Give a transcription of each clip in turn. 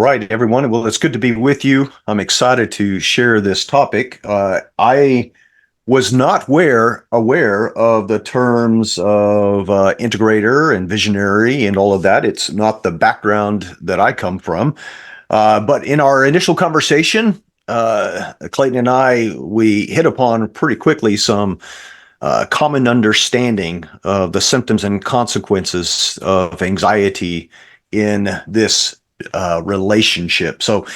right, everyone. Well, it's good to be with you. I'm excited to share this topic. I was not aware of the terms of integrator and visionary and all of that. It's not the background that I come from. But in our initial conversation, Clayton and we hit upon pretty quickly some common understanding of the symptoms and consequences of anxiety in this relationship. So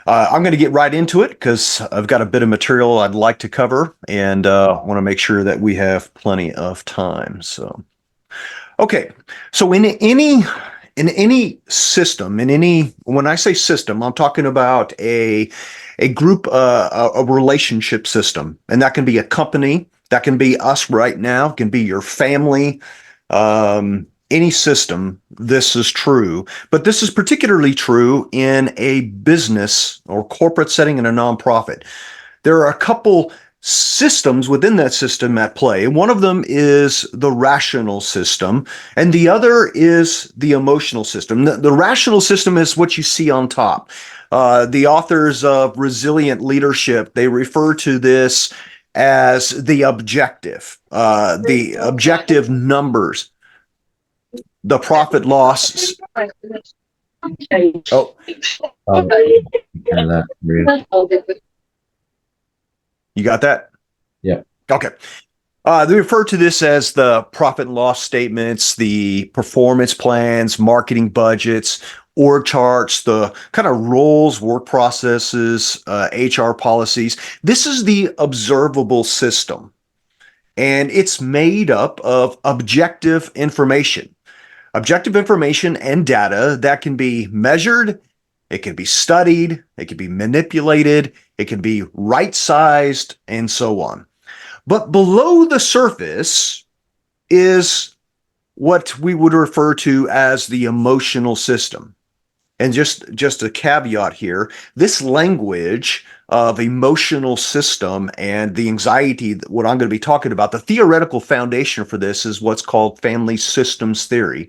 I'm going to get right into it because I've got a bit of material I'd like to cover and want to make sure that we have plenty of time. So, okay. So in any system, when I say system, I'm talking about a group, a relationship system, and that can be a company, that can be us right now, it can be your family, any system. This is true, but this is particularly true in a business or corporate setting in a nonprofit. There are a couple systems within that system at play. One of them is the rational system, and the other is the emotional system. The rational system is what you see on top. The authors of Resilient Leadership, they refer to this as the objective numbers, the profit loss. Oh, that you got that? Yeah. Okay. They refer to this as the profit and loss statements, the performance plans, marketing budgets, org charts, the kind of roles, work processes, HR policies. This is the observable system, and it's made up of objective information. Objective information and data that can be measured, it can be studied, it can be manipulated, it can be right-sized, and so on. But below the surface is what we would refer to as the emotional system. And just a caveat here, this language of emotional system and the anxiety, what I'm going to be talking about, the theoretical foundation for this is what's called family systems theory,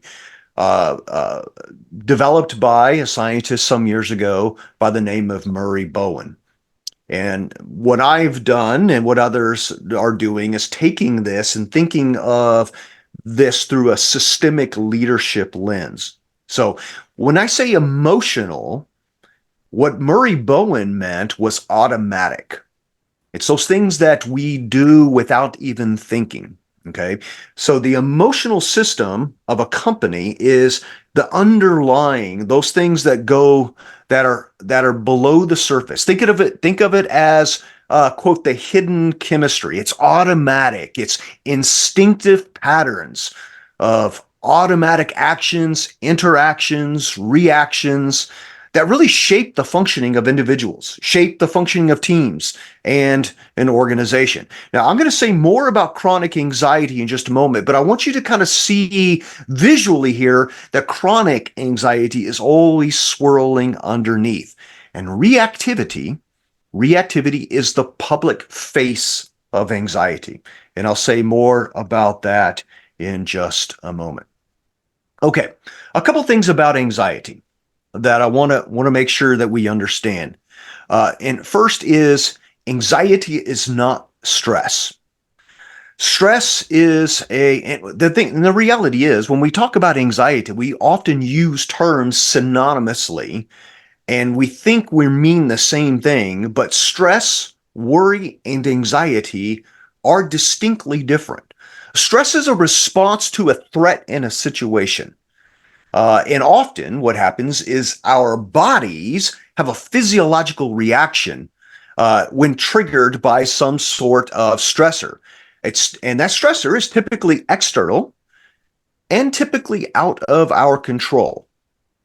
uh, uh, developed by a scientist some years ago by the name of Murray Bowen. And what I've done and what others are doing is taking this and thinking of this through a systemic leadership lens. So when I say emotional, what Murray Bowen meant was automatic. It's those things that we do without even thinking. Okay. So the emotional system of a company is the underlying, those things that go that are below the surface. Think of it as quote, the hidden chemistry. It's automatic. It's instinctive patterns of automatic actions, interactions, reactions that really shape the functioning of individuals, shape the functioning of teams and an organization. Now, I'm going to say more about chronic anxiety in just a moment, but I want you to kind of see visually here that chronic anxiety is always swirling underneath. And reactivity is the public face of anxiety. And I'll say more about that in just a moment. Okay, a couple things about anxiety that I want to make sure that we understand. And first is anxiety is not stress. Stress is the thing, and the reality is when we talk about anxiety, we often use terms synonymously and we think we mean the same thing, but stress, worry, and anxiety are distinctly different. Stress is a response to a threat in a situation. And often what happens is our bodies have a physiological reaction when triggered by some sort of stressor. And that stressor is typically external and typically out of our control.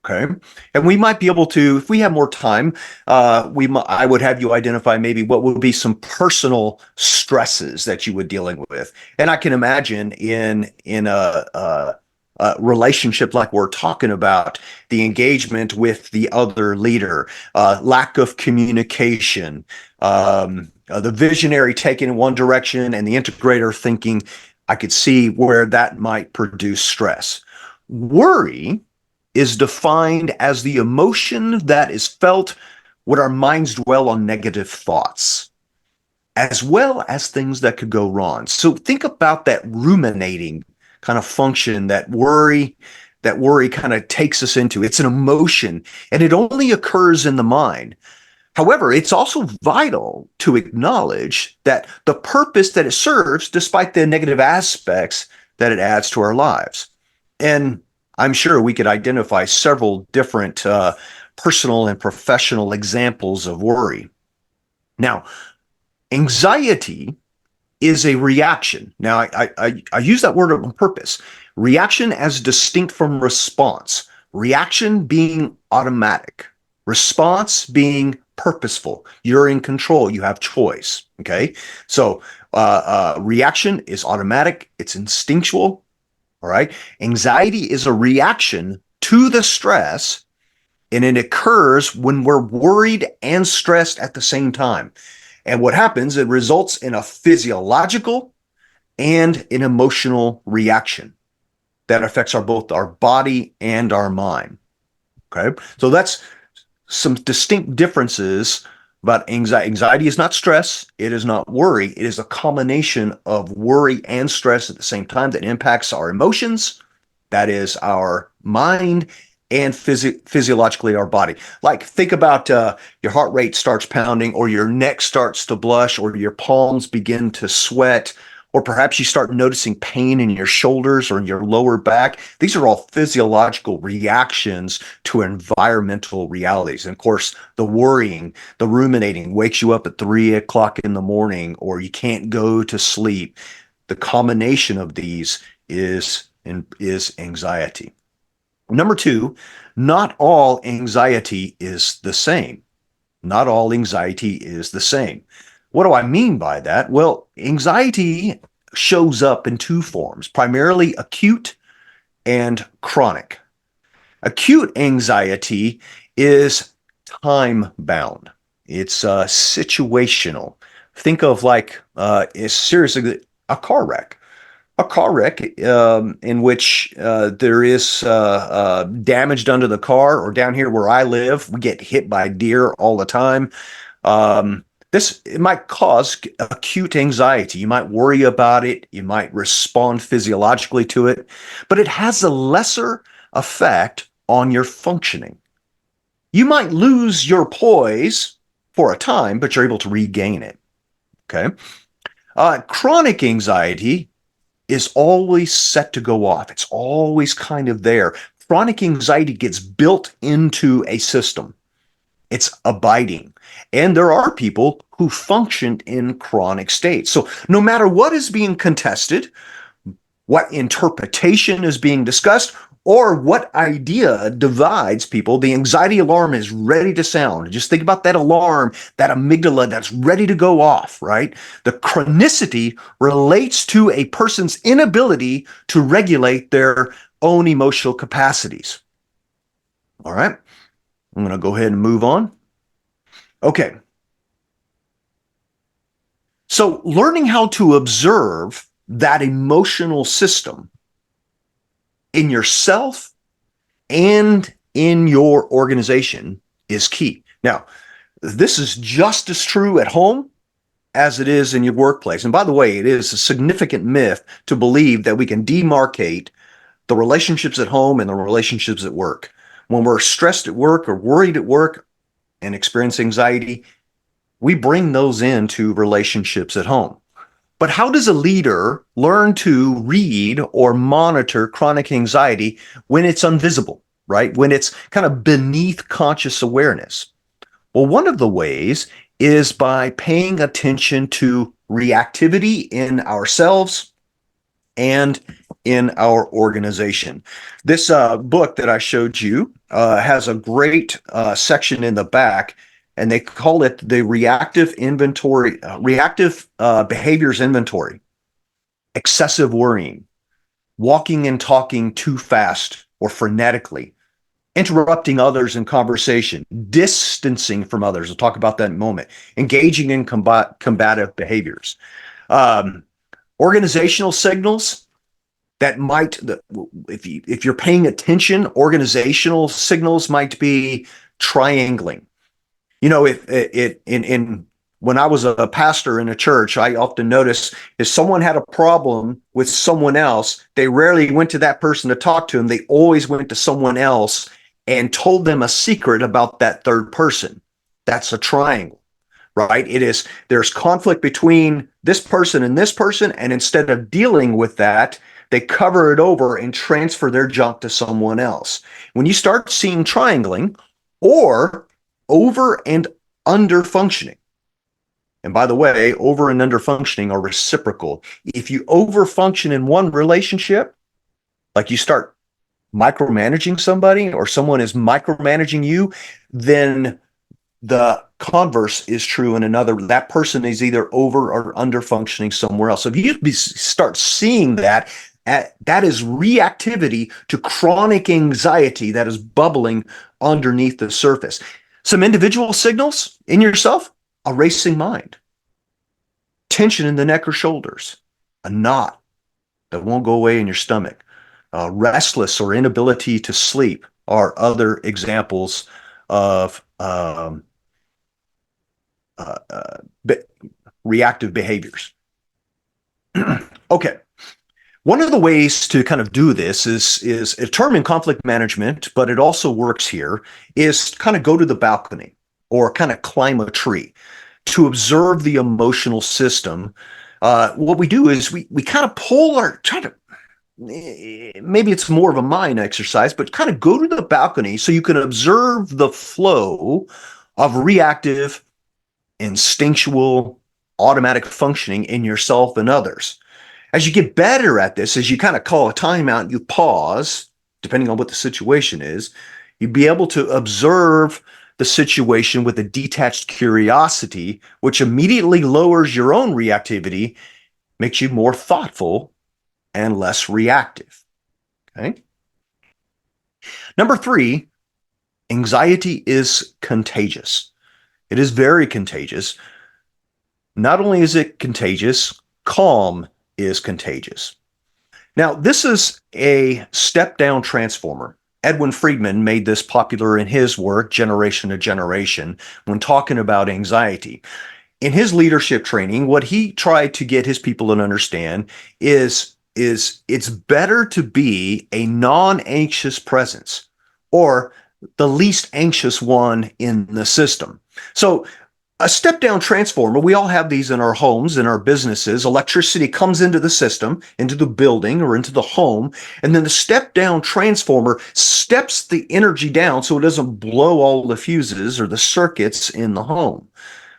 Okay. And we might be able to, if we have more time, I would have you identify maybe what would be some personal stresses that you would dealing with. And I can imagine in a relationship like we're talking about, the engagement with the other leader, lack of communication, the visionary taking in one direction and the integrator thinking, I could see where that might produce stress. Worry is defined as the emotion that is felt when our minds dwell on negative thoughts, as well as things that could go wrong. So think about that ruminating kind of function that worry kind of takes us into. It's an emotion, and it only occurs in the mind. However, it's also vital to acknowledge that the purpose that it serves, despite the negative aspects that it adds to our lives. And I'm sure we could identify several different personal and professional examples of worry. Now, anxiety is a reaction. Now, I use that word on purpose. Reaction as distinct from response. Reaction being automatic, response being purposeful. You're in control. You have choice. Okay. So, reaction is automatic. It's instinctual. All right. Anxiety is a reaction to the stress, and it occurs when we're worried and stressed at the same time. And what happens, it results in a physiological and an emotional reaction that affects both our body and our mind. Okay. So that's some distinct differences about anxiety. Anxiety is not stress. It is not worry. It is a combination of worry and stress at the same time that impacts our emotions, that is our mind, and physiologically our body. Like think about your heart rate starts pounding, or your neck starts to blush, or your palms begin to sweat, or perhaps you start noticing pain in your shoulders or in your lower back. These are all physiological reactions to environmental realities. And of course, the worrying, the ruminating wakes you up at 3 o'clock in the morning, or you can't go to sleep. The combination of these is anxiety. Number two, not all anxiety is the same. Not all anxiety is the same. What do I mean by that? Well, anxiety shows up in two forms, primarily acute and chronic. Acute anxiety is time bound. It's situational. Think of like seriously a car wreck. A car wreck in which there is damage done to the car, or down here where I live, we get hit by deer all the time. This it might cause acute anxiety. You might worry about it. You might respond physiologically to it, but it has a lesser effect on your functioning. You might lose your poise for a time, but you're able to regain it. Okay. Chronic anxiety is always set to go off. It's always kind of there. Chronic anxiety gets built into a system. It's abiding. And there are people who function in chronic states. So no matter what is being contested, what interpretation is being discussed, or what idea divides people, the anxiety alarm is ready to sound. Just think about that alarm, that amygdala that's ready to go off, right? The chronicity relates to a person's inability to regulate their own emotional capacities. All right, I'm going to go ahead and move on. Okay. So learning how to observe that emotional system in yourself and in your organization is key. Now, this is just as true at home as it is in your workplace. And by the way, it is a significant myth to believe that we can demarcate the relationships at home and the relationships at work. When we're stressed at work or worried at work and experience anxiety, we bring those into relationships at home. But how does a leader learn to read or monitor chronic anxiety when it's invisible, right? When it's kind of beneath conscious awareness? Well, one of the ways is by paying attention to reactivity in ourselves and in our organization. This book that I showed you has a great section in the back, and they call it the reactive behaviors inventory. Excessive worrying, walking and talking too fast or frenetically, interrupting others in conversation, distancing from others. We'll talk about that in a moment. Engaging in combative behaviors. Organizational signals. that might, if you're paying attention, organizational signals might be triangling. You know, if it in when I was a pastor in a church, I often noticed if someone had a problem with someone else, they rarely went to that person to talk to them. They always went to someone else and told them a secret about that third person. That's a triangle, right? There's conflict between this person and this person, and instead of dealing with that, they cover it over and transfer their junk to someone else. When you start seeing triangling or over and under functioning, and by the way, over and under functioning are reciprocal. If you over function in one relationship, like you start micromanaging somebody or someone is micromanaging you, then the converse is true in another. That person is either over or under functioning somewhere else. So if you start seeing that, that is reactivity to chronic anxiety that is bubbling underneath the surface. Some individual signals in yourself: a racing mind, tension in the neck or shoulders, a knot that won't go away in your stomach, restless or inability to sleep are other examples of reactive behaviors. Okay. One of the ways to kind of do this is a term in conflict management, but it also works here, is kind of go to the balcony or kind of climb a tree to observe the emotional system. What we do is we kind of try to, maybe it's more of a mind exercise, but kind of go to the balcony so you can observe the flow of reactive, instinctual, automatic functioning in yourself and others. As you get better at this, as you kind of call a timeout, you pause, depending on what the situation is, you'd be able to observe the situation with a detached curiosity, which immediately lowers your own reactivity, makes you more thoughtful and less reactive. Okay. Number 3, anxiety is contagious. It is very contagious. Not only is it contagious, calm is contagious. Now, this is a step-down transformer. Edwin Friedman made this popular in his work, Generation to Generation, when talking about anxiety. In his leadership training, what he tried to get his people to understand is it's better to be a non-anxious presence, or the least anxious one in the system. So a step-down transformer, we all have these in our homes, in our businesses. Electricity comes into the system, into the building or into the home, and then the step-down transformer steps the energy down so it doesn't blow all the fuses or the circuits in the home.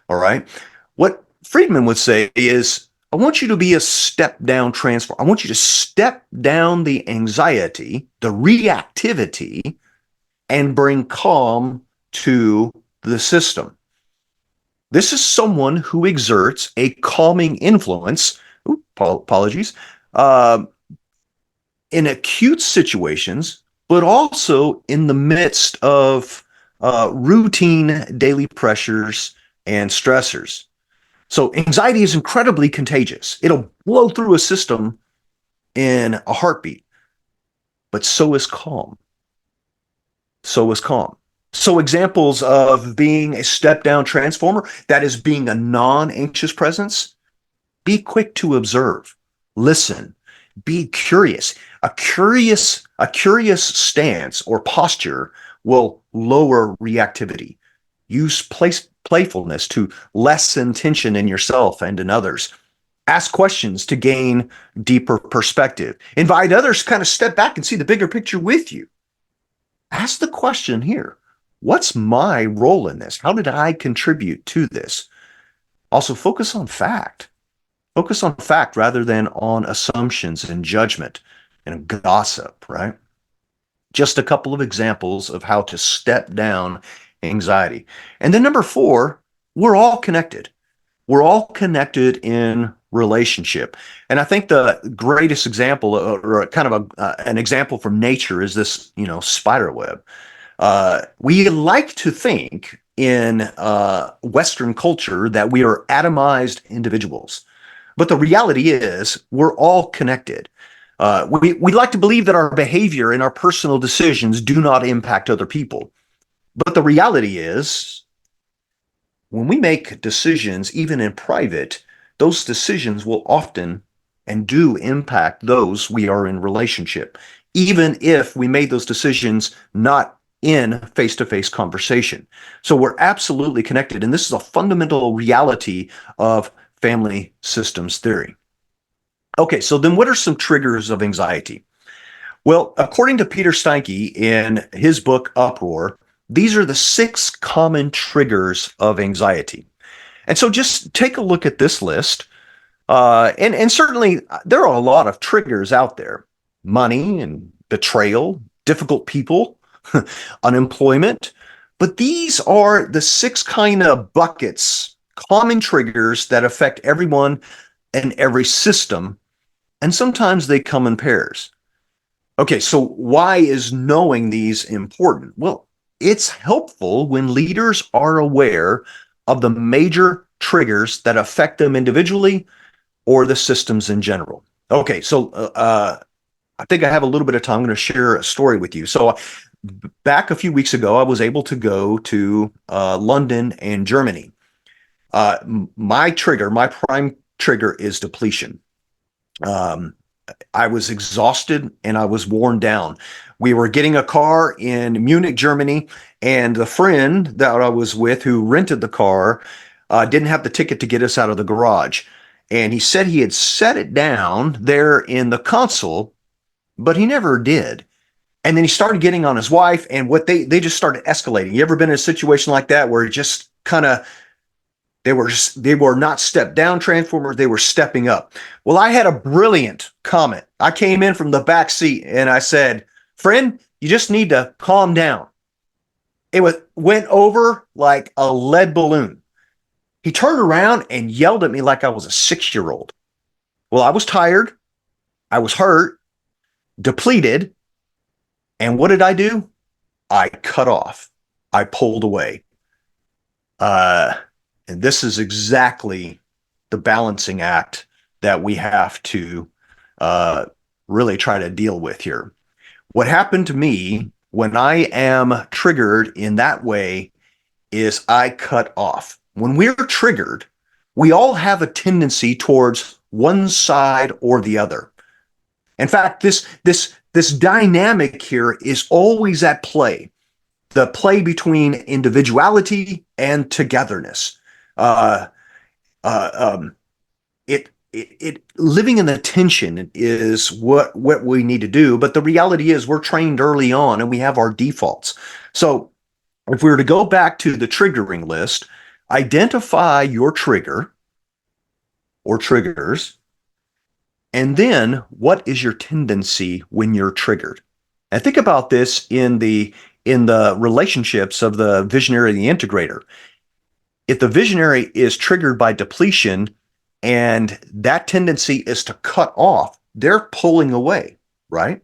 All right? What Friedman would say is, I want you to be a step-down transformer. I want you to step down the anxiety, the reactivity, and bring calm to the system. This is someone who exerts a calming influence, apologies, in acute situations, but also in the midst of routine daily pressures and stressors. So anxiety is incredibly contagious. It'll blow through a system in a heartbeat, but so is calm. So is calm. So examples of being a step-down transformer, that is being a non-anxious presence: be quick to observe, listen, be curious. A curious stance or posture will lower reactivity. Use playfulness to lessen tension in yourself and in others. Ask questions to gain deeper perspective. Invite others to kind of step back and see the bigger picture with you. Ask the question here: what's my role in this? How did I contribute to this? Also, focus on fact. Focus on fact rather than on assumptions and judgment and gossip, right? Just a couple of examples of how to step down anxiety. And then number 4, we're all connected. We're all connected in relationship. And I think the greatest example, or kind of an example from nature, is this, spider web. We like to think in Western culture that we are atomized individuals. But the reality is we're all connected. We like to believe that our behavior and our personal decisions do not impact other people. But the reality is, when we make decisions, even in private, those decisions will often and do impact those we are in relationship, even if we made those decisions not in face-to-face conversation. So we're absolutely connected. And this is a fundamental reality of family systems theory. Okay, so then what are some triggers of anxiety? Well, according to Peter Steinke in his book Uproar, these are the 6 common triggers of anxiety. And so just take a look at this list. And certainly there are a lot of triggers out there: money and betrayal, difficult people, unemployment. But these are the 6 kind of buckets, common triggers that affect everyone and every system. And sometimes they come in pairs. Okay, so why is knowing these important? Well, it's helpful when leaders are aware of the major triggers that affect them individually or the systems in general. Okay, so I think I have a little bit of time. I'm going to share a story with you. So back a few weeks ago, I was able to go to London and Germany. My prime trigger is depletion. I was exhausted and I was worn down. We were getting a car in Munich, Germany, and the friend that I was with who rented the car didn't have the ticket to get us out of the garage. And he said he had set it down there in the console, but he never did. And then he started getting on his wife, and what they just started escalating. You ever been in a situation like that where it just kind of they were not step down transformers, they were stepping up. Well, I had a brilliant comment. I came in from the back seat and I said, "Friend, you just need to calm down." Went over like a lead balloon. He turned around and yelled at me like I was a 6-year-old. Well, I was tired, I was hurt, depleted, and what did I do? I cut off. I pulled away. And this is exactly the balancing act that we have to really try to deal with here. What happened to me when I am triggered in that way is I cut off. When we're triggered, we all have a tendency towards one side or the other. In fact, this dynamic here is always at play. The play between individuality and togetherness. It living in the tension is what we need to do. But the reality is we're trained early on and we have our defaults. So if we were to go back to the triggering list, identify your trigger or triggers, and then what is your tendency when you're triggered? And think about this in the relationships of the visionary and the integrator. If the visionary is triggered by depletion and that tendency is to cut off, they're pulling away, right?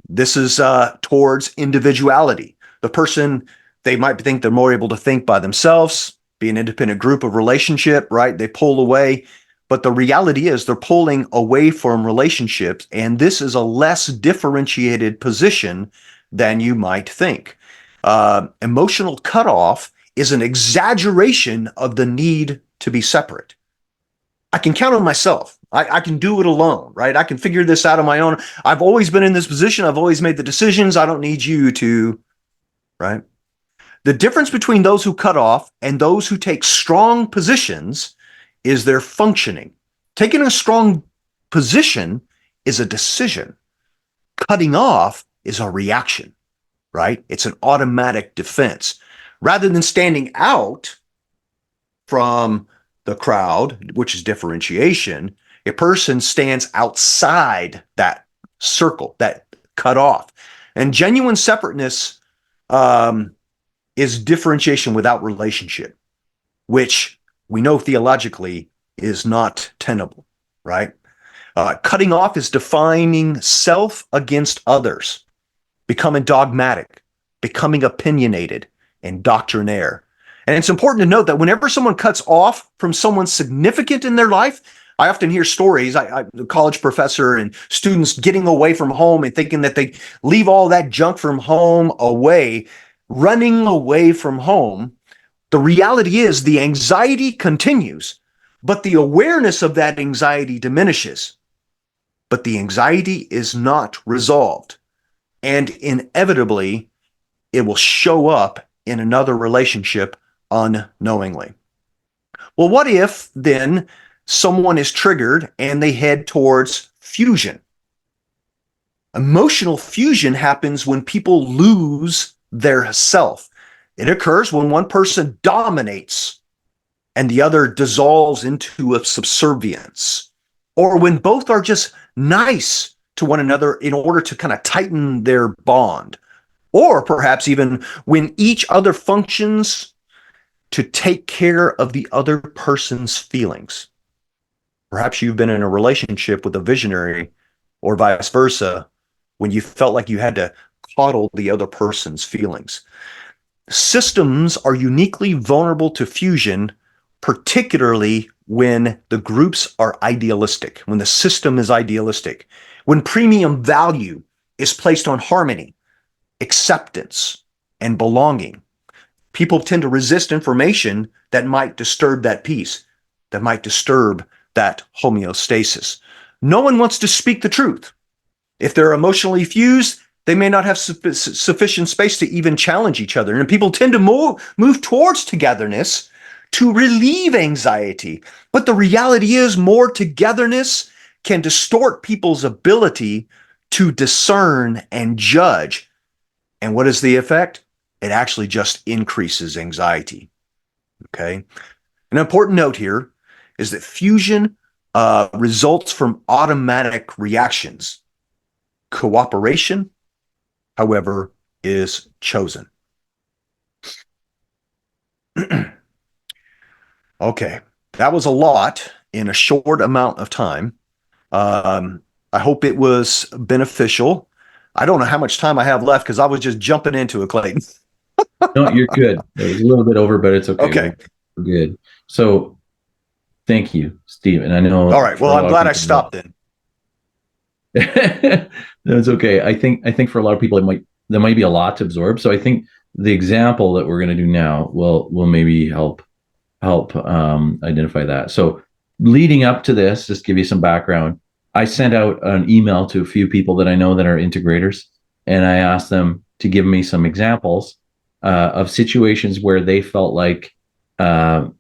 This is towards individuality. The person, they might think they're more able to think by themselves, be an independent group of relationship, right? They pull away. But the reality is they're pulling away from relationships, and this is a less differentiated position than you might think. Emotional cutoff is an exaggeration of the need to be separate. I can count on myself. I can do it alone, right? I can figure this out on my own. I've always been in this position. I've always made the decisions. I don't need you to, right? The difference between those who cut off and those who take strong positions is their functioning. Taking a strong position is a decision. Cutting off is a reaction, right? It's an automatic defense. Rather than standing out from the crowd, which is differentiation, a person stands outside that circle, that cut off. And genuine separateness is differentiation without relationship, which we know theologically is not tenable, right? Cutting off is defining self against others, becoming dogmatic, becoming opinionated, and doctrinaire. And it's important to note that whenever someone cuts off from someone significant in their life, I often hear stories, a college professor and students getting away from home and thinking that they leave all that junk from home away, running away from home. The reality is the anxiety continues, but the awareness of that anxiety diminishes. But the anxiety is not resolved. And inevitably, it will show up in another relationship unknowingly. Well, what if then someone is triggered and they head towards fusion? Emotional fusion happens when people lose their self. It occurs when one person dominates and the other dissolves into a subservience, or when both are just nice to one another in order to kind of tighten their bond, or perhaps even when each other functions to take care of the other person's feelings. Perhaps you've been in a relationship with a visionary or vice versa when you felt like you had to coddle the other person's feelings. Systems are uniquely vulnerable to fusion, particularly when the groups are idealistic, when the system is idealistic, when premium value is placed on harmony, acceptance, and belonging. People tend to resist information that might disturb that peace, that might disturb that homeostasis. No one wants to speak the truth. If they're emotionally fused, they may not have sufficient space to even challenge each other. And people tend to move towards togetherness to relieve anxiety. But the reality is, more togetherness can distort people's ability to discern and judge. And what is the effect? It actually just increases anxiety. Okay. An important note here is that fusion results from automatic reactions. Cooperation, however, is chosen. Okay, that was a lot in a short amount of time. I hope it was beneficial. I don't know how much time I have left because I was just jumping into it, Clayton. No, you're good. It was a little bit over, but it's okay. Okay. We're good. So thank you, Steve. And I know. All right. Well, I'm glad I stopped then. That's okay. I think for a lot of people there might be a lot to absorb. So I think the example that we're going to do now will maybe help identify that. So leading up to this, just give you some background. I sent out an email to a few people that I know that are integrators, and I asked them to give me some examples of situations where they felt like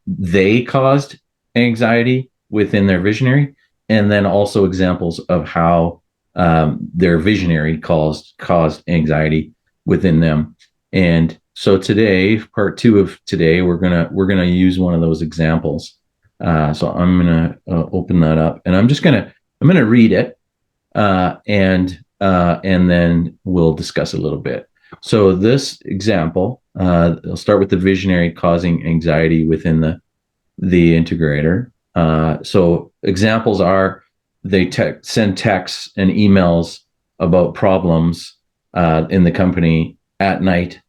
they caused anxiety within their visionary, and then also examples of how their visionary caused anxiety within them. And so today, part 2 of today, we're gonna use one of those examples. So I'm gonna open that up, and I'm gonna read it, and then we'll discuss a little bit. So this example, I'll start with the visionary causing anxiety within the integrator. So examples are they send texts and emails about problems in the company at night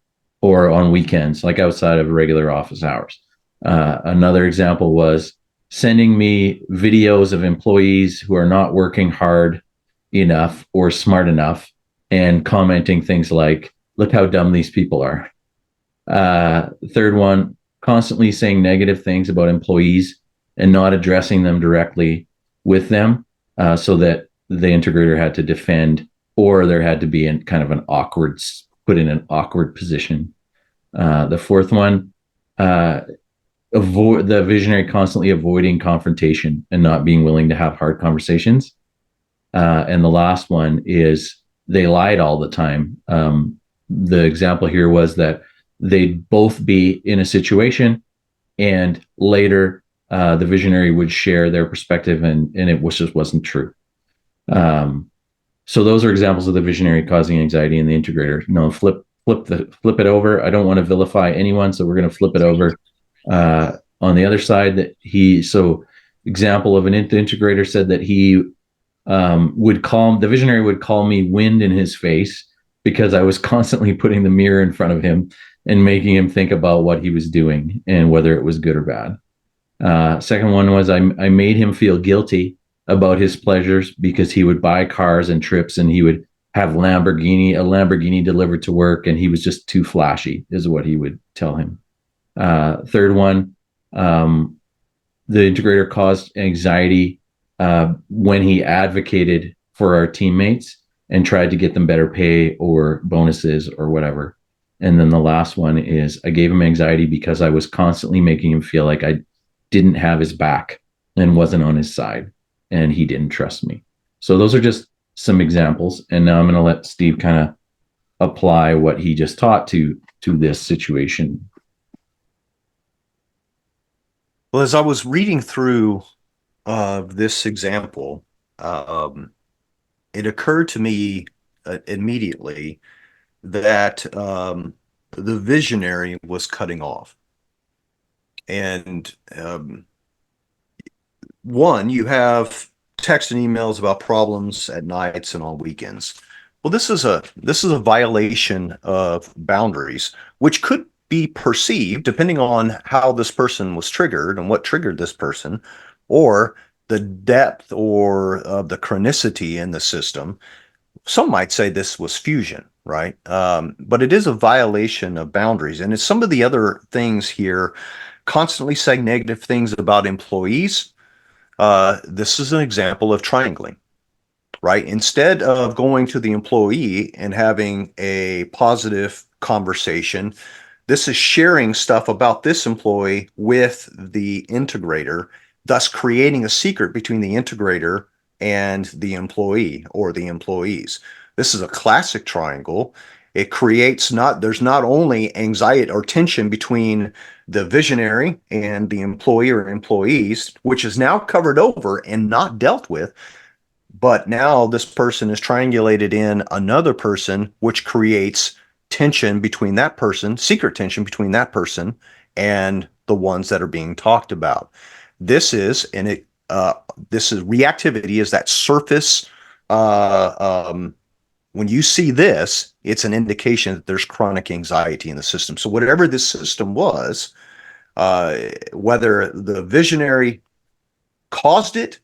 or on weekends, like outside of regular office hours. Another example was sending me videos of employees who are not working hard enough or smart enough and commenting things like, look how dumb these people are. Third one, constantly saying negative things about employees and not addressing them directly with them, so that the integrator had to defend, or there had to be in kind of put in an awkward position. The fourth one, the visionary constantly avoiding confrontation and not being willing to have hard conversations. And the last one is they lied all the time. The example here was that they'd both be in a situation, and later the visionary would share their perspective, and it just wasn't true. So those are examples of the visionary causing anxiety in the integrator. No, flip it over. I don't want to vilify anyone, so we're going to flip it over. On the other side, example of an integrator said that he the visionary would call me wind in his face because I was constantly putting the mirror in front of him and making him think about what he was doing and whether it was good or bad. Second one was I made him feel guilty about his pleasures because he would buy cars and trips and he would have a Lamborghini delivered to work, and he was just too flashy, is what he would tell him. Third one, the integrator caused anxiety when he advocated for our teammates and tried to get them better pay or bonuses or whatever. And then the last one is I gave him anxiety because I was constantly making him feel like I didn't have his back and wasn't on his side, and he didn't trust me. So those are just some examples. And now I'm going to let Steve kind of apply what he just taught to this situation. Well, as I was reading through this example, it occurred to me immediately that the visionary was cutting off. And one, you have text and emails about problems at nights and on weekends. Well, this is a violation of boundaries, which could be perceived depending on how this person was triggered and what triggered this person, or the depth or of the chronicity in the system. Some might say this was fusion, right? But it is a violation of boundaries. And it's some of the other things here, constantly saying negative things about employees. This is an example of triangling, right? Instead of going to the employee and having a positive conversation, this is sharing stuff about this employee with the integrator, thus creating a secret between the integrator and the employee or the employees. This is a classic triangle. It creates there's not only anxiety or tension between the visionary and the employee or employees, which is now covered over and not dealt with, but now this person is triangulated in another person, which creates tension between that person, secret tension between that person and the ones that are being talked about. This is reactivity, is that surface. When you see this, it's an indication that there's chronic anxiety in the system. So whatever this system was, whether the visionary caused it,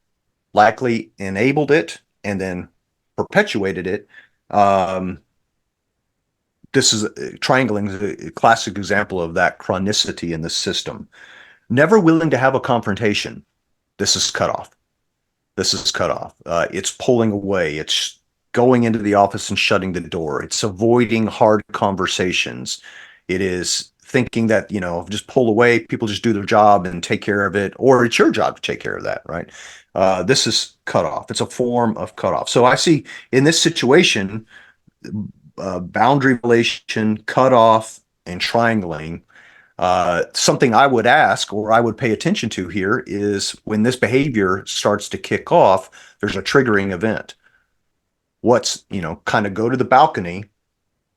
likely enabled it, and then perpetuated it, this is triangling is a classic example of that chronicity in the system. Never willing to have a confrontation. This is cut off. This is cut off. It's pulling away. It's going into the office and shutting the door. It's avoiding hard conversations. It is thinking that, just pull away, people just do their job and take care of it, or it's your job to take care of that, right? This is cut off. It's a form of cut off. So I see in this situation, boundary relation, cut off, and triangling. Something I would ask or I would pay attention to here is when this behavior starts to kick off, there's a triggering event. What's, kind of go to the balcony.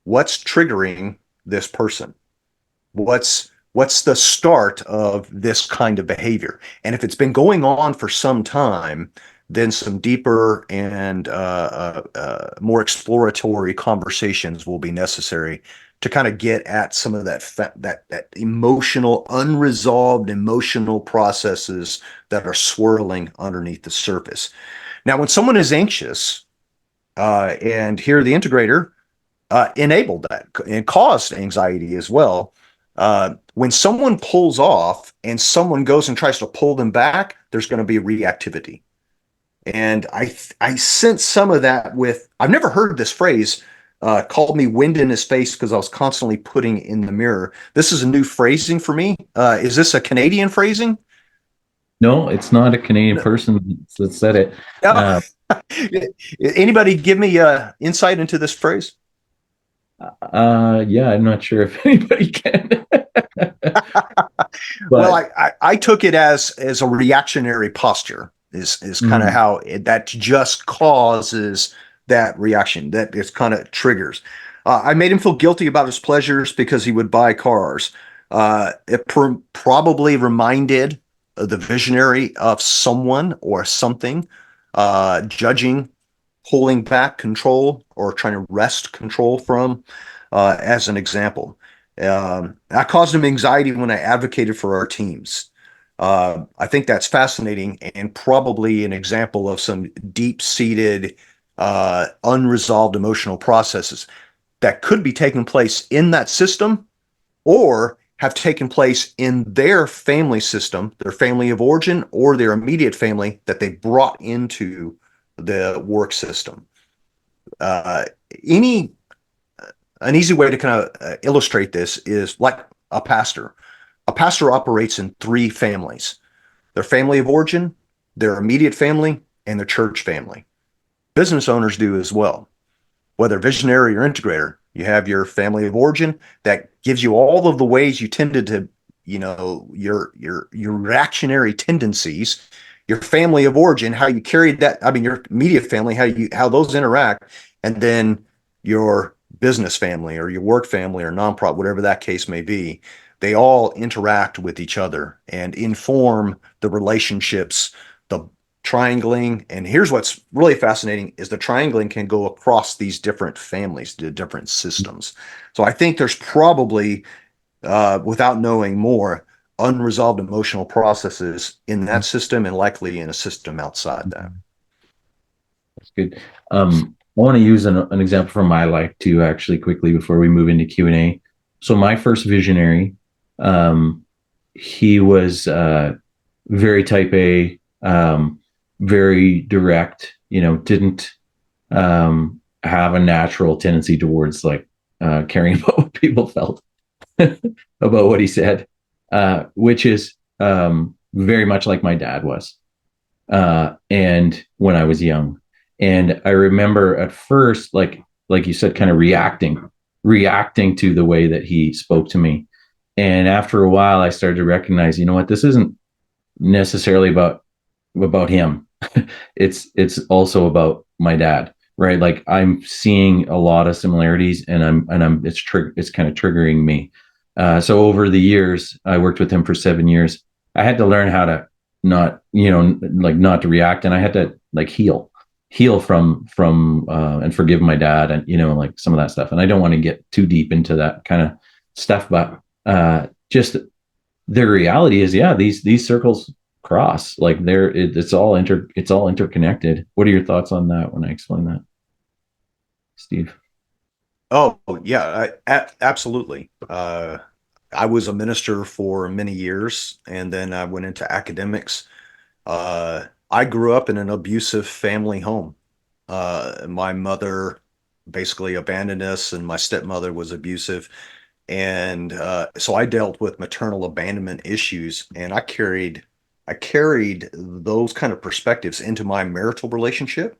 What's triggering this person? What's the start of this kind of behavior? And if it's been going on for some time, then some deeper and more exploratory conversations will be necessary to kind of get at some of that emotional, unresolved emotional processes that are swirling underneath the surface. Now, when someone is anxious, and here the integrator enabled that and caused anxiety as well. When someone pulls off and someone goes and tries to pull them back, there's going to be reactivity. And I sense some of that I've never heard this phrase, called me wind in his face, because I was constantly putting in the mirror. This is a new phrasing for me. Is this a Canadian phrasing? No, it's not a Canadian person that said it. Anybody give me insight into this phrase? Yeah, I'm not sure if anybody can. Well, I took it as a reactionary posture is kind of how that just causes that reaction, that it's kind of triggers. I made him feel guilty about his pleasures because he would buy cars. It probably reminded the visionary of someone or something, judging, pulling back control, or trying to wrest control from, as an example. I caused him anxiety when I advocated for our teams. I think that's fascinating and probably an example of some deep-seated, unresolved emotional processes that could be taking place in that system or have taken place in their family system, their family of origin, or their immediate family that they brought into the work system. Uh, any An easy way to kind of illustrate this is like a pastor. A pastor operates in three families: their family of origin, their immediate family, and their church family. Business owners do as well. Whether visionary or integrator, you have your family of origin that gives you all of the ways you tended to, your reactionary tendencies, your family of origin, how you carried that, I mean, your immediate family, how those interact, and then your business family or your work family or nonprofit, whatever that case may be. They all interact with each other and inform the relationships, the triangling. And here's what's really fascinating is the triangling can go across these different families, the different systems. So I think there's probably, without knowing more, unresolved emotional processes in that system and likely in a system outside that. That's good. I want to use an example from my life too, actually, quickly before we move into Q&A. So my first visionary, um, he was very type A, very direct. Didn't have a natural tendency towards like caring about what people felt about what he said, which is very much like my dad was. And when I was young, and I remember at first, like you said, kind of reacting to the way that he spoke to me. And after a while, I started to recognize, you know what, this isn't necessarily about him. It's also about my dad, right? Like I'm seeing a lot of similarities, and it's kind of triggering me. So over the years, I worked with him for 7 years. I had to learn how to not, like not to react, and I had to like heal from and forgive my dad, and like some of that stuff. And I don't want to get too deep into that kind of stuff, but just the reality is, yeah, these circles cross. Like it's all interconnected. What are your thoughts on that when I explain that, Steve? Oh, yeah, absolutely. I was a minister for many years, and then I went into academics. I grew up in an abusive family home. My mother basically abandoned us, and my stepmother was abusive. And so I dealt with maternal abandonment issues, and I carried those kind of perspectives into my marital relationship.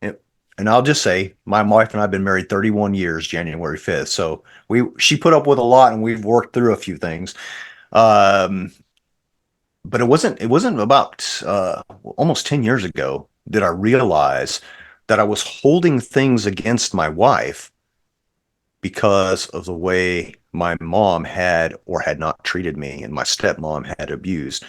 And, and I'll just say, my wife and I have been married 31 years, January 5th. So she put up with a lot, and we've worked through a few things. Um, but it wasn't about almost 10 years ago did I realize that I was holding things against my wife because of the way my mom had or had not treated me and my stepmom had abused.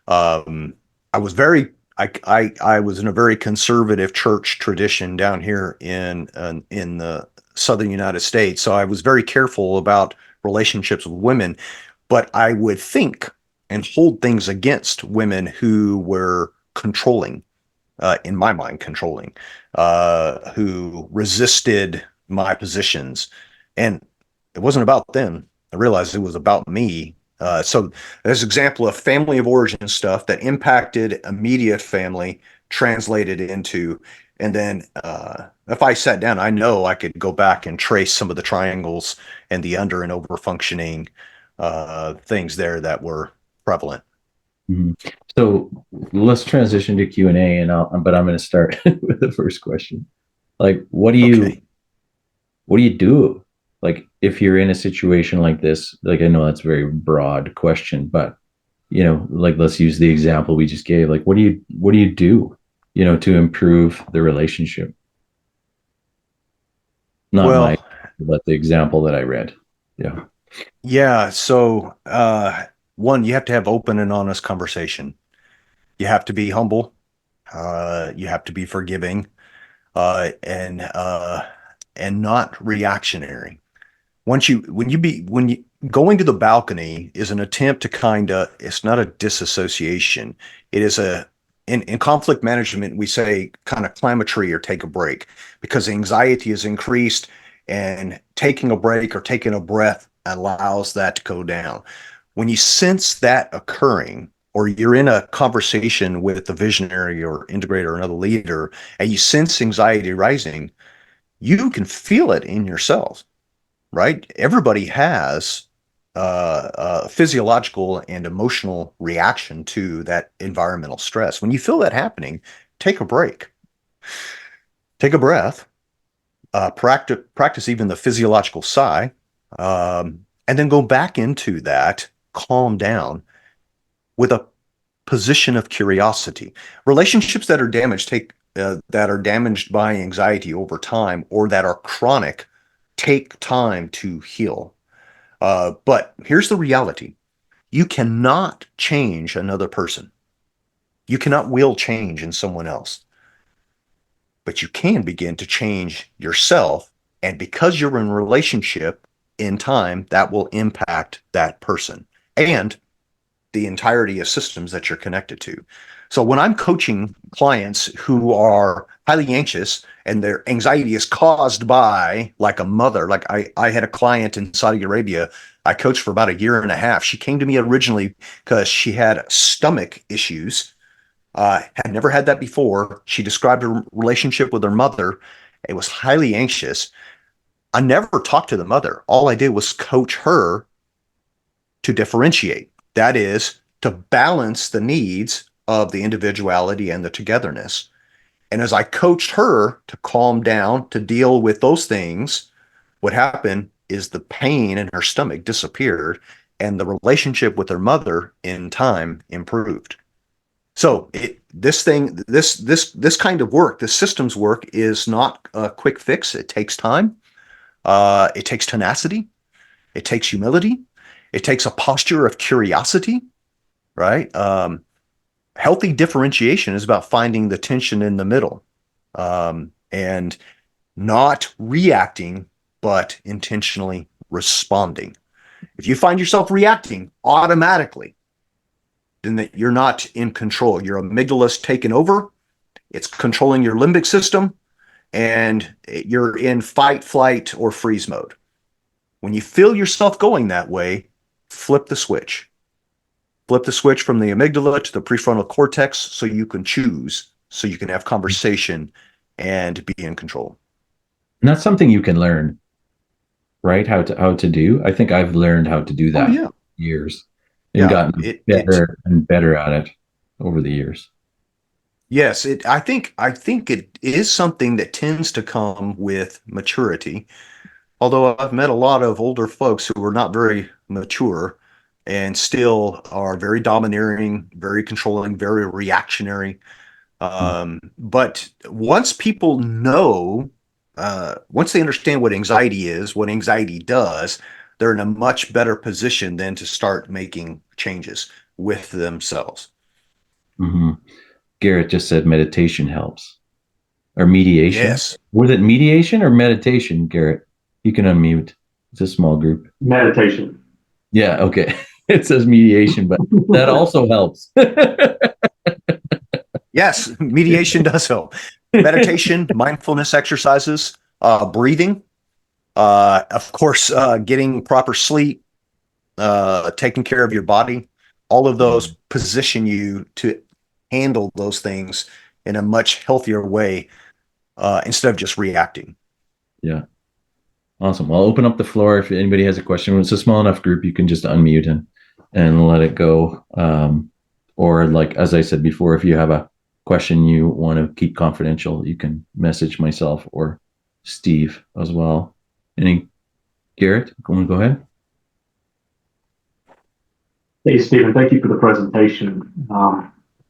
Um, I was very I was in a very conservative church tradition down here in the southern United States, so I was very careful about relationships with women, but I would think and hold things against women who were controlling, in my mind, controlling, who resisted my positions. And it wasn't about them. I realized it was about me. So there's an example of family of origin stuff that impacted immediate family, translated into, and then if I sat down, I know I could go back and trace some of the triangles and the under and over functioning things there that were prevalent. Mhm. So let's transition to Q&A, but I'm going to start with the first question. Like, Okay. what do you do? Like, if you're in a situation like this, like, I know that's a very broad question, but like, let's use the example we just gave. Like, what do you do, to improve the relationship? Not my, Well, but the example that I read. Yeah. yeah. So, one, you have to have open and honest conversation. You have to be humble. You have to be forgiving, uh, and uh, and not reactionary. When you going to the balcony is an attempt to it's not a disassociation. It is in conflict management, we say kind of climb a tree or take a break because anxiety is increased, and taking a break or taking a breath allows that to go down. When you sense that occurring, or you're in a conversation with the visionary or integrator or another leader, and you sense anxiety rising, you can feel it in yourself, right? Everybody has a physiological and emotional reaction to that environmental stress. When you feel that happening, take a break, take a breath, practice even the physiological sigh, and then go back into that, calm down with a position of curiosity. Relationships that are damaged that are damaged by anxiety over time, or that are chronic, take time to heal. But here's the reality. You cannot change another person. You cannot will change in someone else. But you can begin to change yourself. And because you're in a relationship, in time, that will impact that person and the entirety of systems that you're connected to. So when I'm coaching clients who are highly anxious and their anxiety is caused by, like, a mother, like I had a client in Saudi Arabia I coached for about a year and a half. She came to me originally because she had stomach issues. Had never had that before. She described her relationship with her mother. It was highly anxious. I never talked to the mother. All I did was coach her to differentiate. That is, to balance the needs of the individuality and the togetherness. And as I coached her to calm down, to deal with those things, what happened is the pain in her stomach disappeared, and the relationship with her mother in time improved. So this kind of work, this systems work, is not a quick fix. It takes time. It takes tenacity. It takes humility. It takes a posture of curiosity, right? Healthy differentiation is about finding the tension in the middle, and not reacting, but intentionally responding. If you find yourself reacting automatically, then that you're not in control. Your amygdala's taken over. It's controlling your limbic system, and you're in fight, flight, or freeze mode. When you feel yourself going that way, flip the switch. Flip the switch from the amygdala to the prefrontal cortex so you can choose, so you can have conversation and be in control. And that's something you can learn, right? How to do. I think I've learned how to do that Yeah. years and gotten better and better at it over the years. Yes, I think it is something that tends to come with maturity. Although I've met a lot of older folks who are not very mature and still are very domineering, very controlling, very reactionary. But once people know, once they understand what anxiety is, what anxiety does, they're in a much better position then to start making changes with themselves. Mm-hmm. Garrett just said meditation helps, or mediation. Yes. Was it mediation or meditation, Garrett? You can unmute. It's a small group. Meditation. Yeah, okay. It says mediation, but that also helps. Yes, mediation does help. Meditation, mindfulness exercises, breathing, of course, getting proper sleep, taking care of your body. All of those position you to handle those things in a much healthier way, instead of just reacting. Yeah. Awesome. Well, I'll open up the floor if anybody has a question. It's a small enough group, you can just unmute and let it go. Or, like, as I said before, if you have a question you want to keep confidential, you can message myself or Steve as well. Garrett, want to go ahead? Hey, Stephen, thank you for the presentation.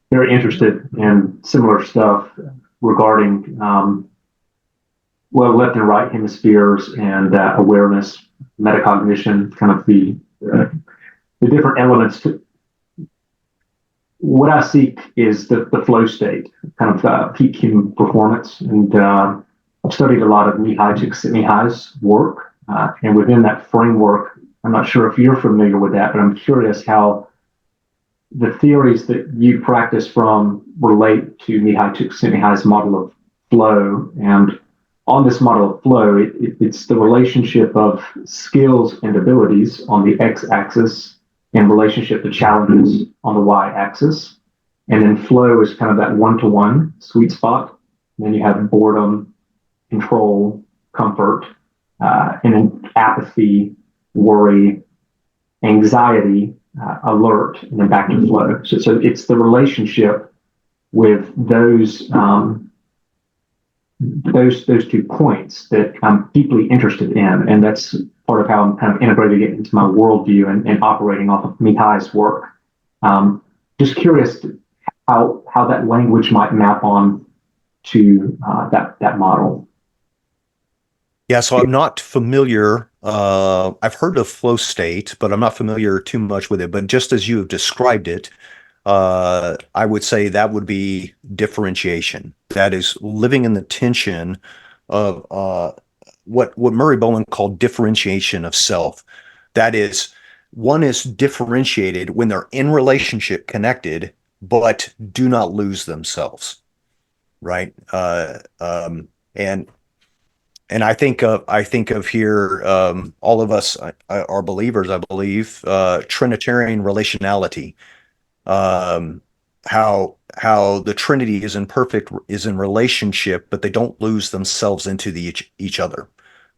Very interested in similar stuff regarding left and right hemispheres and awareness, metacognition, kind of the different elements. What I seek is the flow state, kind of peak human performance. And I've studied a lot of Mihaly Csikszentmihalyi's work, and within that framework, I'm not sure if you're familiar with that, but I'm curious how the theories that you practice from relate to Mihai Csikszentmihalyi's model of flow. And on this model of flow, it's the relationship of skills and abilities on the x-axis in relationship to challenges on the y-axis. And then flow is kind of that one-to-one sweet spot. And then you have boredom, control, comfort, and then apathy, worry, anxiety, alert, and then back to flow. So it's the relationship with those 2 points that I'm deeply interested in, and that's part of how I'm kind of integrating it into my worldview and operating off of Mihai's work. Just curious how that language might map on to that model. Yeah, so I'm not familiar. I've heard of flow state, but I'm not familiar too much with it. But just as you have described it, I would say that would be differentiation. That is living in the tension of what Murray Bowen called differentiation of self. That is, one is differentiated when they're in relationship connected, but do not lose themselves, right? And I think of here, all of us are believers, I believe, Trinitarian relationality. How the Trinity is in relationship, but they don't lose themselves into each other,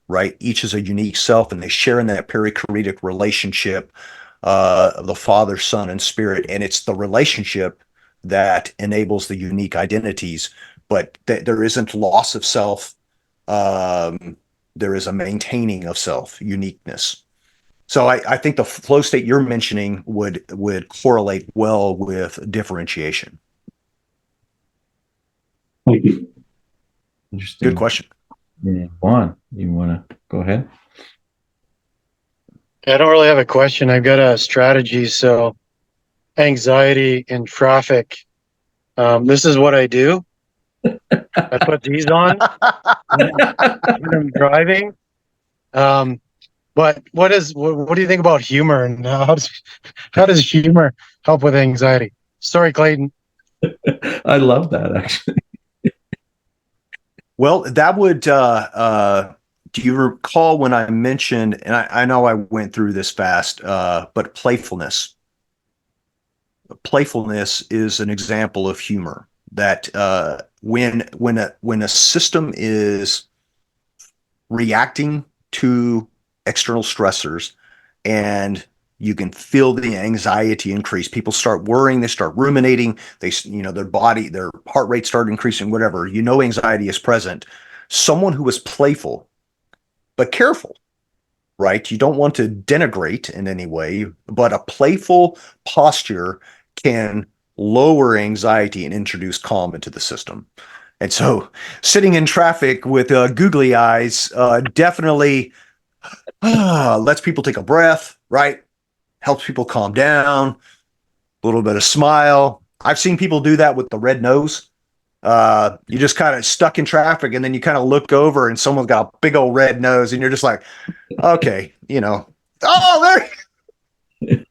right? Each is a unique self, and they share in that perichoretic relationship of the Father, Son, and Spirit, and it's the relationship that enables the unique identities. But there isn't loss of self. There is a maintaining of self, uniqueness. So I think the flow state you're mentioning would correlate well with differentiation. Thank you. Interesting. Good question. Yeah. Juan, you want to go ahead? I don't really have a question. I've got a strategy. So anxiety in traffic. This is what I do. I put these on when I'm driving. But what do you think about humor, and how does humor help with anxiety? Sorry, Clayton. I love that, actually. Well, that would, do you recall when I mentioned, and I know I went through this fast, but playfulness. Playfulness is an example of humor that when a system is reacting to external stressors and you can feel the anxiety increase, people start worrying, they start ruminating, their heart rate start increasing, whatever, anxiety is present. Someone who is playful but careful, right? You don't want to denigrate in any way, but a playful posture can lower anxiety and introduce calm into the system. And so sitting in traffic with googly eyes definitely lets people take a breath, right? Helps people calm down, a little bit of smile. I've seen people do that with the red nose. You just kind of stuck in traffic, and then you kind of look over and someone's got a big old red nose, and you're just like, okay, oh, there,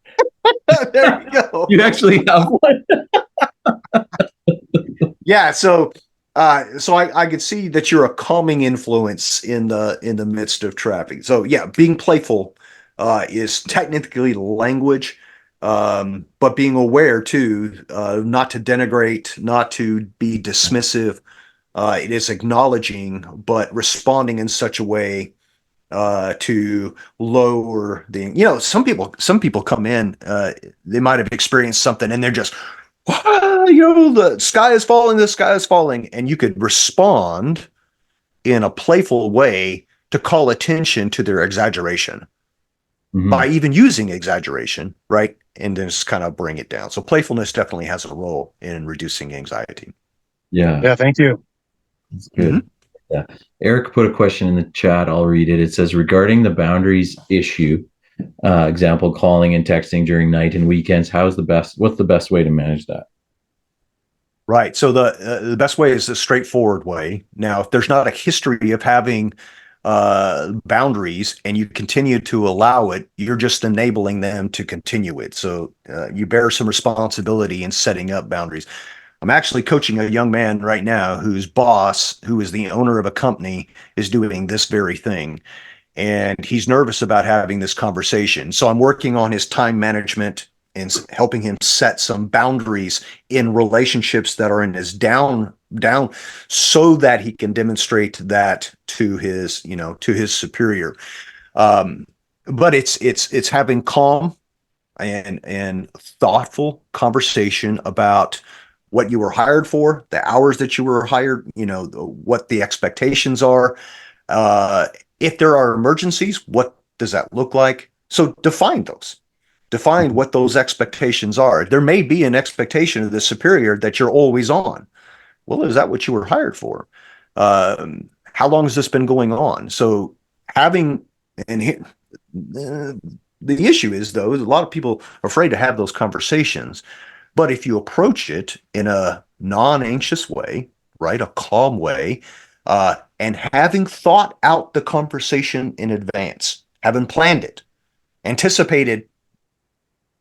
there you go. You actually have one. Yeah, so I could see that you're a calming influence in the midst of traffic. So yeah, being playful is technically language, but being aware too, not to denigrate, not to be dismissive. It is acknowledging, but responding in such a way to lower the. Some people come in, they might have experienced something, and they're just, the sky is falling, and you could respond in a playful way to call attention to their exaggeration by even using exaggeration, right? And then just kind of bring it down. So playfulness definitely has a role in reducing anxiety. Yeah, Thank you. That's good. Yeah, Eric put a question in the chat. I'll read it. It says, regarding the boundaries issue, example, calling and texting during night and weekends, what's the best way to manage that? Right. So the best way is a straightforward way. Now, if there's not a history of having boundaries and you continue to allow it, you're just enabling them to continue it. So you bear some responsibility in setting up boundaries. I'm actually coaching a young man right now whose boss, who is the owner of a company, is doing this very thing. And he's nervous about having this conversation. So I'm working on his time management and helping him set some boundaries in relationships that are in his down, so that he can demonstrate that to his, to his superior. But it's having calm and thoughtful conversation about what you were hired for, the hours that you were hired, what the expectations are. If there are emergencies, what does that look like? So define those. Define what those expectations are. There may be an expectation of the superior that you're always on. Well, is that what you were hired for? How long has this been going on? So having, and the issue is, though, a lot of people are afraid to have those conversations. But if you approach it in a non-anxious way, right, a calm way, and having thought out the conversation in advance, having planned it, anticipated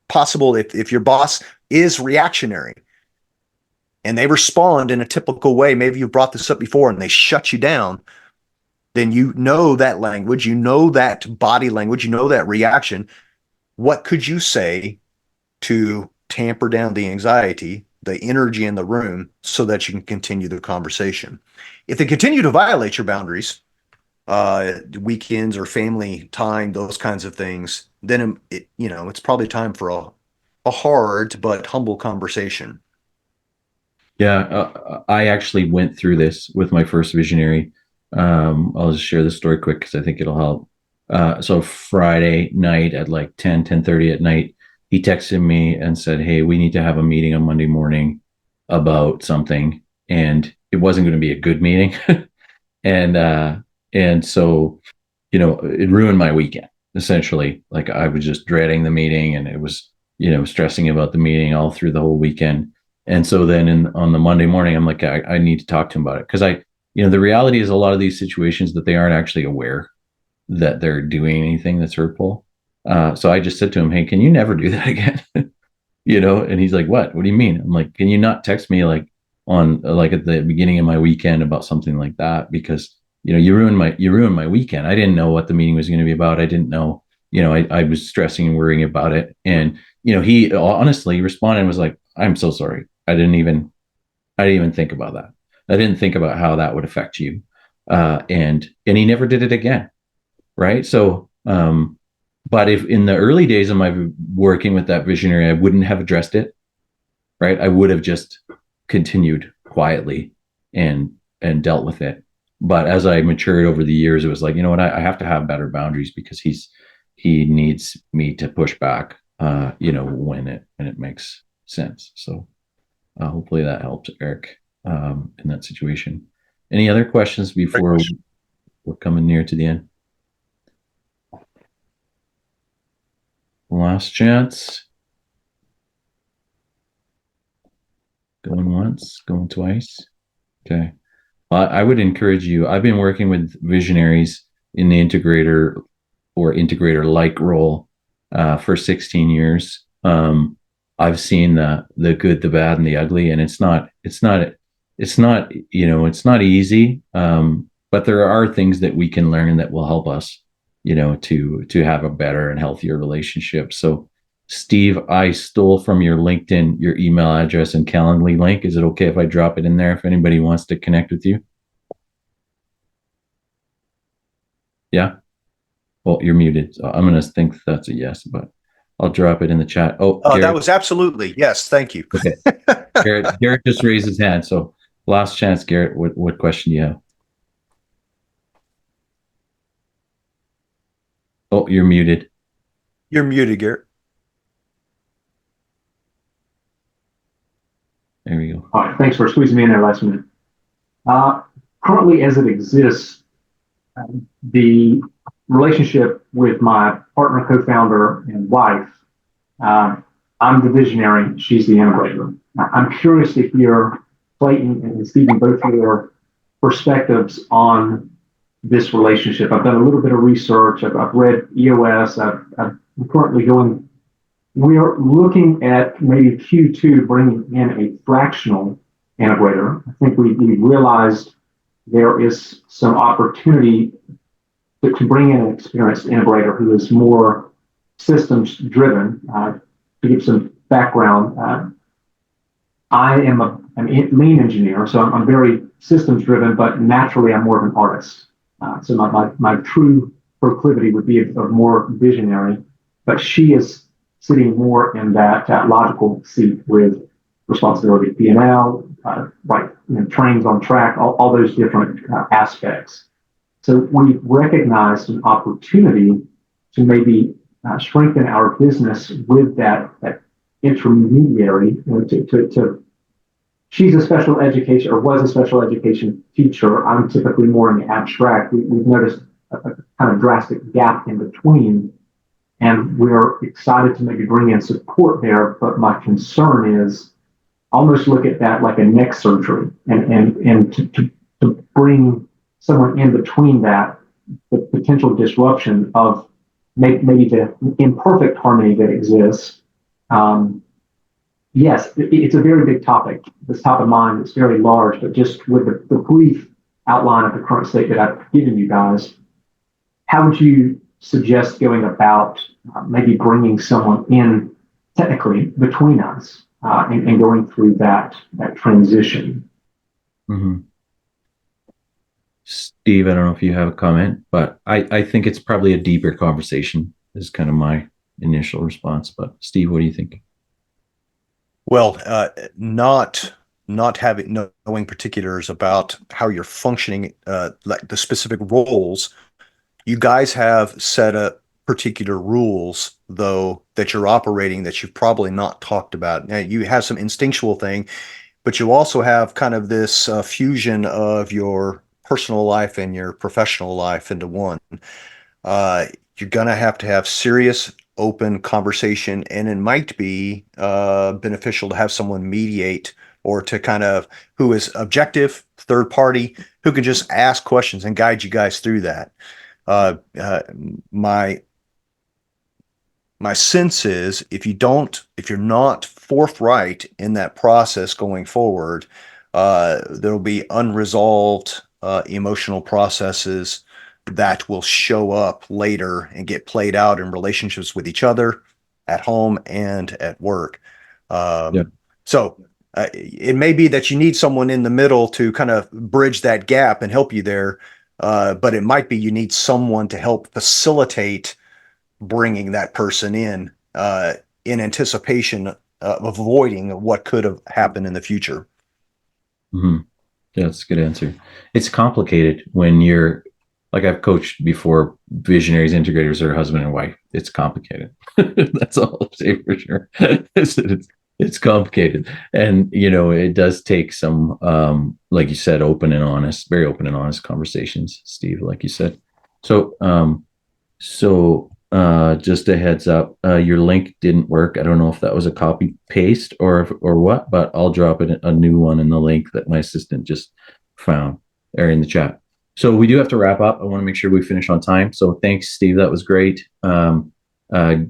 possible if your boss is reactionary and they respond in a typical way, maybe you brought this up before and they shut you down, then you know that language, you know that body language, you know that reaction. What could you say to tamper down the anxiety, the energy in the room, so that you can continue the conversation? If they continue to violate your boundaries, weekends or family time, those kinds of things, then it's probably time for a hard but humble conversation. Yeah, I actually went through this with my first visionary. I'll just share this story quick because I think it'll help. So Friday night at like 10:30 at night, he texted me and said, "Hey, we need to have a meeting on Monday morning about something." And it wasn't going to be a good meeting. And so, it ruined my weekend, essentially. Like, I was just dreading the meeting, and it was, stressing about the meeting all through the whole weekend. And so then on the Monday morning, I'm like, I need to talk to him about it. Because the reality is, a lot of these situations that they aren't actually aware that they're doing anything that's hurtful. So I just said to him, "Hey, can you never do that again?" And he's like, "What do you mean?" I'm like, "Can you not text me like at the beginning of my weekend about something like that? Because, you ruined my weekend. I didn't know what the meeting was going to be about. I didn't know, I was stressing and worrying about it." And, he honestly responded and was like, "I'm so sorry. I didn't even think about that. I didn't think about how that would affect you." And he never did it again. Right. So, but if in the early days of my working with that visionary, I wouldn't have addressed it, right? I would have just continued quietly and dealt with it. But as I matured over the years, it was like, you know what, I have to have better boundaries, because he needs me to push back, when it makes sense. So hopefully that helps, Eric, in that situation. Any other questions before we're coming near to the end? Last chance. Going once, going twice. Okay. I would encourage you. I've been working with visionaries in the integrator or integrator-like role for 16 years. I've seen the good, the bad, and the ugly, and it's not easy. But there are things that we can learn that will help us, to have a better and healthier relationship. So, Steve, I stole from your LinkedIn your email address and Calendly link. Is it okay if I drop it in there if anybody wants to connect with you? Yeah? Well, you're muted, so I'm going to think that's a yes, but I'll drop it in the chat. Oh, that was absolutely yes. Thank you. Okay. Garrett just raised his hand. So last chance, Garrett. What question do you have? Oh, you're muted. You're muted, Garrett. There we go. All right, thanks for squeezing me in there last minute. Currently, as it exists, the relationship with my partner, co-founder, and wife, I'm the visionary, she's the integrator. I'm curious to hear Clayton and Stephen both your perspectives on this relationship. I've done a little bit of research. I've read EOS. I'm currently going. We are looking at maybe Q2 bringing in a fractional integrator. I think we realized there is some opportunity to bring in an experienced integrator who is more systems driven. To give some background, I am a lean engineer, so I'm very systems driven, but naturally I'm more of an artist. So my true proclivity would be of more visionary, but she is sitting more in that logical seat with responsibility P&L, right, trains on track, all those different aspects. So we've recognized an opportunity to maybe strengthen our business with that intermediary. She's a special education or was a special education teacher. I'm typically more in the abstract. We've noticed a kind of drastic gap in between, and we're excited to maybe bring in support there. But my concern is almost look at that like a neck surgery, and to bring someone in between that, the potential disruption of maybe the imperfect harmony that exists. Yes, it's a very big topic. It's top of mind. It's very large, but just with the brief outline of the current state that I've given you guys, how would you suggest going about maybe bringing someone in technically between us and going through that transition? Mm-hmm. Steve, I don't know if you have a comment, but I think it's probably a deeper conversation is kind of my initial response. But Steve, what do you think? Well, not knowing particulars about how you're functioning, like the specific roles, you guys have set up particular rules, though, that you're operating that you've probably not talked about. Now, you have some instinctual thing, but you also have kind of this fusion of your personal life and your professional life into one. You're going to have serious, open conversation, and it might be beneficial to have someone mediate or to kind of who is objective, third party, who can just ask questions and guide you guys through that. My sense is if you're not forthright in that process going forward, there'll be unresolved emotional processes that will show up later and get played out in relationships with each other at home and at work. So it may be that you need someone in the middle to kind of bridge that gap and help you there. But it might be you need someone to help facilitate bringing that person in anticipation of avoiding what could have happened in the future. Mm-hmm. Yeah, that's a good answer. It's complicated when you're like I've coached before. Visionaries, integrators are husband and wife. It's complicated. That's all I'll say for sure. It's complicated, and it does take some, like you said, very open and honest conversations, Steve. Like you said, so just a heads up, your link didn't work. I don't know if that was a copy paste or what, but I'll drop a new one in the link that my assistant just found there in the chat. So we do have to wrap up. I want to make sure we finish on time. So thanks, Steve. That was great.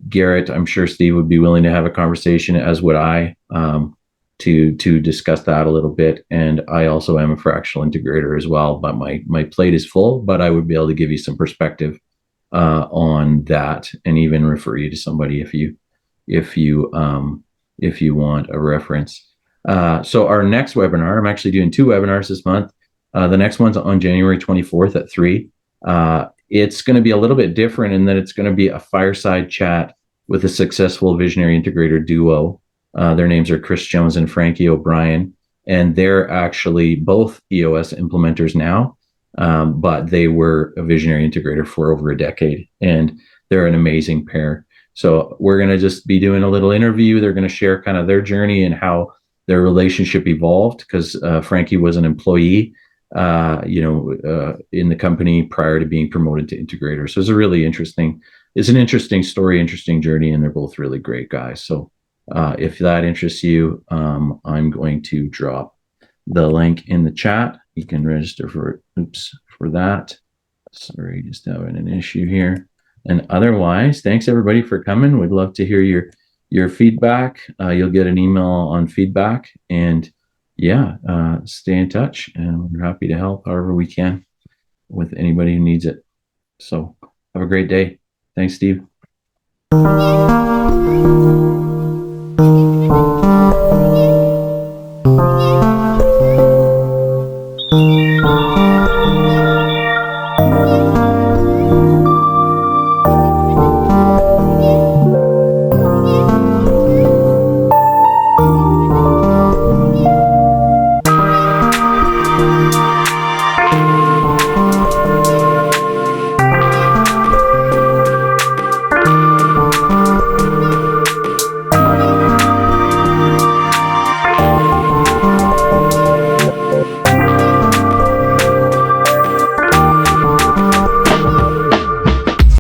Garrett, I'm sure Steve would be willing to have a conversation, as would I, to discuss that a little bit. And I also am a fractional integrator as well, but my plate is full, but I would be able to give you some perspective on that and even refer you to somebody if you want a reference. So our next webinar, I'm actually doing 2 webinars this month. The next one's on January 24th at 3. It's going to be a little bit different in that it's going to be a fireside chat with a successful visionary integrator duo. Their names are Chris Jones and Frankie O'Brien, and they're actually both EOS implementers now, but they were a visionary integrator for over a decade, and they're an amazing pair. So we're going to just be doing a little interview. They're going to share kind of their journey and how their relationship evolved, because Frankie was an employee in the company prior to being promoted to integrator. So it's an interesting story, interesting journey, and they're both really great guys. So if that interests you, I'm going to drop the link in the chat. You can register for that. Sorry, just having an issue here. And otherwise, thanks everybody for coming. We'd love to hear your feedback. You'll get an email on feedback, and stay in touch. And we're happy to help however we can with anybody who needs it. So have a great day. Thanks, Steve.